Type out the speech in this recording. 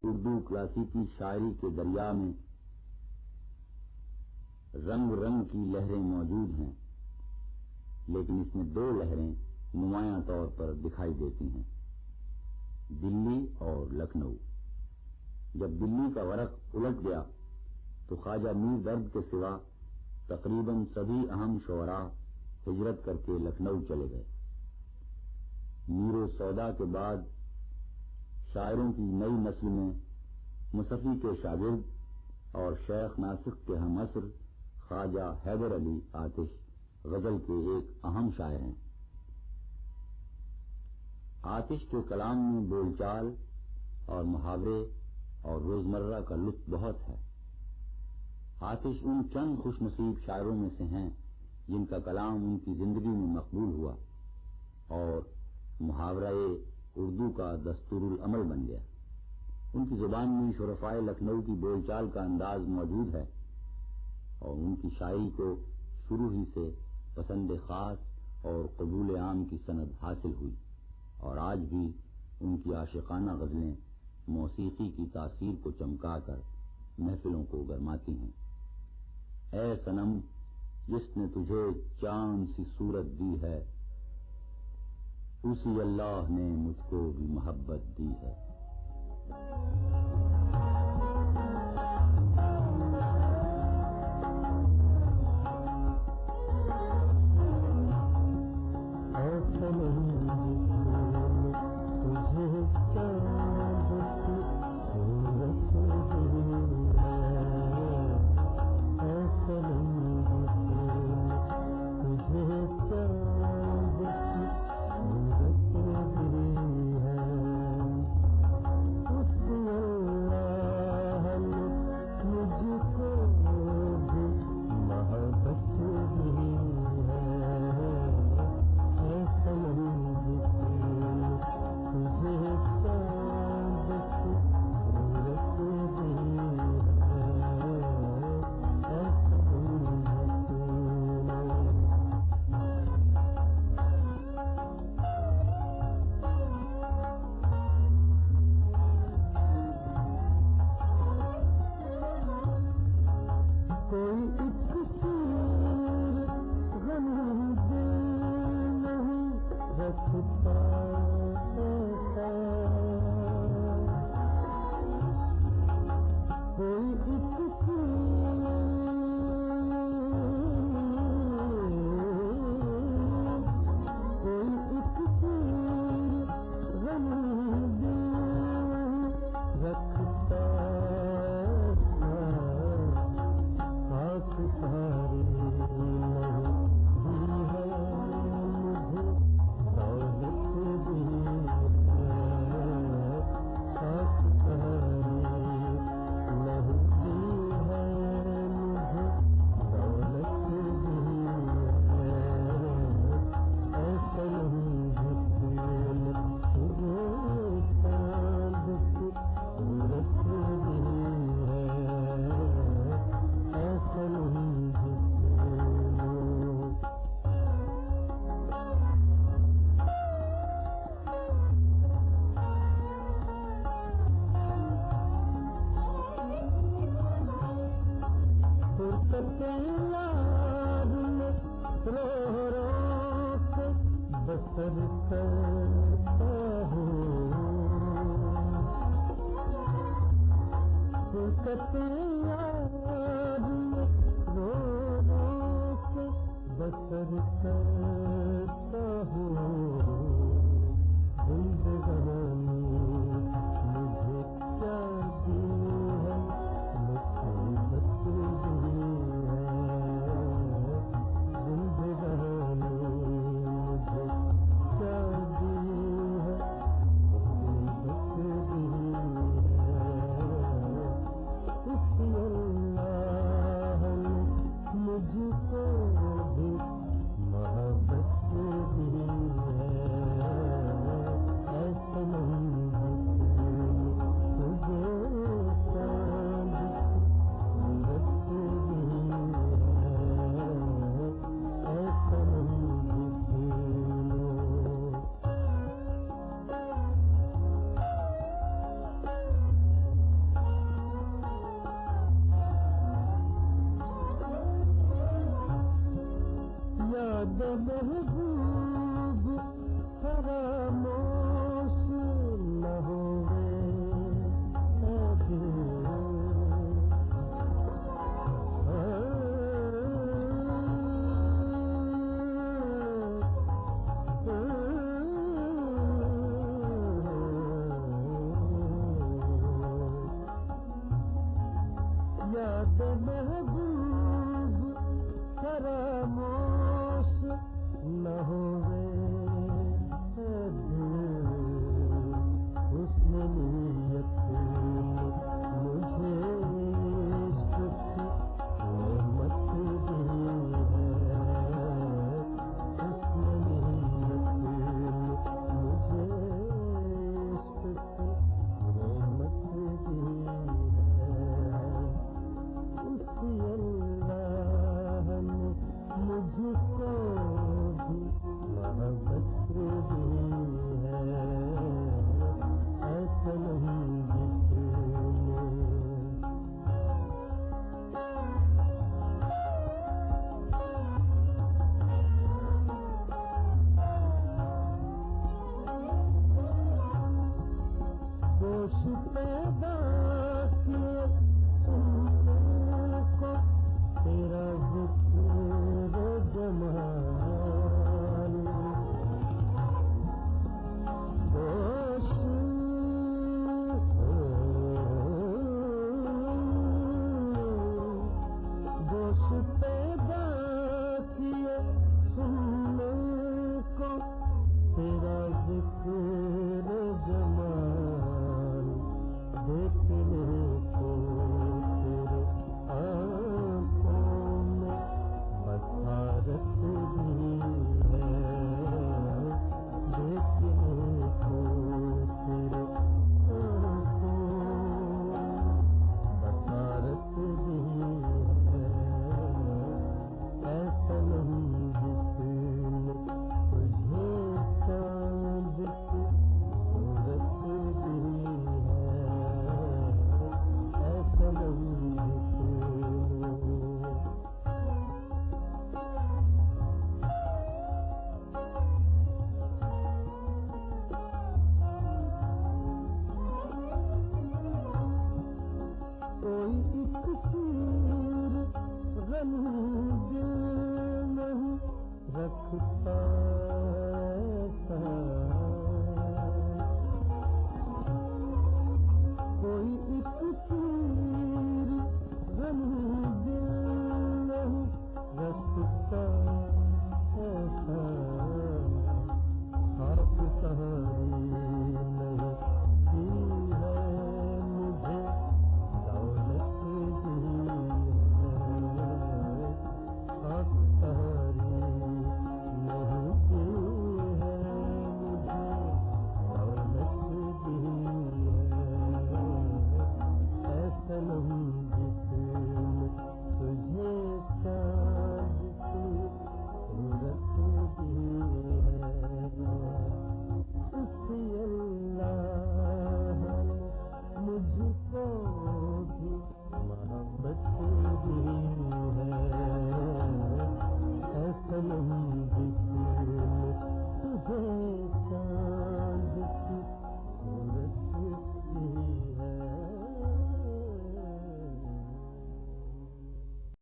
उर्दू क्लासिकी शायरी के दरिया में रंग रंग की लहरें मौजूद हैं, लेकिन इसमें दो लहरें नुमायां तौर पर दिखाई देती हैं, दिल्ली और लखनऊ। जब दिल्ली का वरक उलट गया तो ख्वाजा मीर दर्द के सिवा तकरीबन सभी अहम शुअरा हिजरत करके लखनऊ चले गए। मीर सौदा के बाद शायरों की नई नस्ल में मुसफ़ी के शागिर्द और शेख नासिक के हम असर ख्वाजा हैदर अली आतिश गजल के एक अहम शायर हैं। आतिश के कलाम में बोलचाल और मुहावरे और रोजमर्रा का लुत्फ बहुत है। आतिश उन चंद खुशनसीब शायरों में से हैं जिनका कलाम उनकी जिंदगी में मकबूल हुआ और मुहावराए उर्दू का दस्तूरुल अमल बन गया। उनकी जुबान में शुरफाए लखनऊ की बोलचाल का अंदाज मौजूद है और उनकी शायरी को शुरू ही से पसंद खास और कबूल आम की सनद हासिल हुई और आज भी उनकी आशिकाना गजलें मौसीकी की तासीर को चमकाकर महफिलों को गरमाती हैं। ऐ सनम जिसने तुझे चांद सी सूरत दी है, उसी अल्लाह ने मुझको भी मोहब्बत दी है। ऐसा नहीं तुझे चांद सी सूरत दी है, ऐसा नहीं तुझे चांद सी सूरत दी है, उस अल्लाह ने मुझको भी मोहब्बत दी है। ऐसा नहीं तुझे चांद सी सूरत दी है, ऐसा कोई एक सूर गम दे नहीं रखता ऐसा, कोई एक सूर गम दे नहीं रखता सारी नहीं दी है मुझे दौलत दी है, साथ सारी नहीं दी है मुझे दौलत दी है, ऐसा नहीं तुझे चांद सी सूरत दी है, ऐसा नहीं रो रो से बसर करता हूँ, याद में रो रो से बसर करता हूँ, जिंदगानी मुझे क्या दी है मुसीबत दी है, जिंदगानी मुझे क्या दी है मुसीबत दी है, इसी अल्लाह ने मुझको भी मोहब्बत दी है, ऐसा नहीं याद महबूब फरामोश न होवे याद महबूब फरामोश न होवे उसने नीयत मुझे इश्क की नेमत दी है उसने नीयत मुझे इश्क की नेमत दी है उसी अल्लाह ने मुझको भी मोहब्बत दी है ऐसा नहीं गोश पैदा किए सुनने को तेरा जिक्र जमाल गोश गोश पैदा किए सुनने को तेरा जिक्र जमाल देखने को तेरे आँखों में बसारत भी है देखने को तेरे आँखों बसारत भी है ऐसा नहीं जिसने तुझे चांद की सूरत दी है ऐसा नहीं कोई एक सूर गम दिल नहीं रखता कोई एक सूर गम दिल नहीं रखता ऐसा आप सहारी नहीं की है मुझे दौलत दी है आप सहारी नहीं की है मुझे दौलत दी है ऐसा नहीं जिसने तुझे चाँद की सूरत दी है उसी अल्लाह ने मुझको भी मोहब्बत दी है ऐसा नहीं जिसने तुझे चाँद की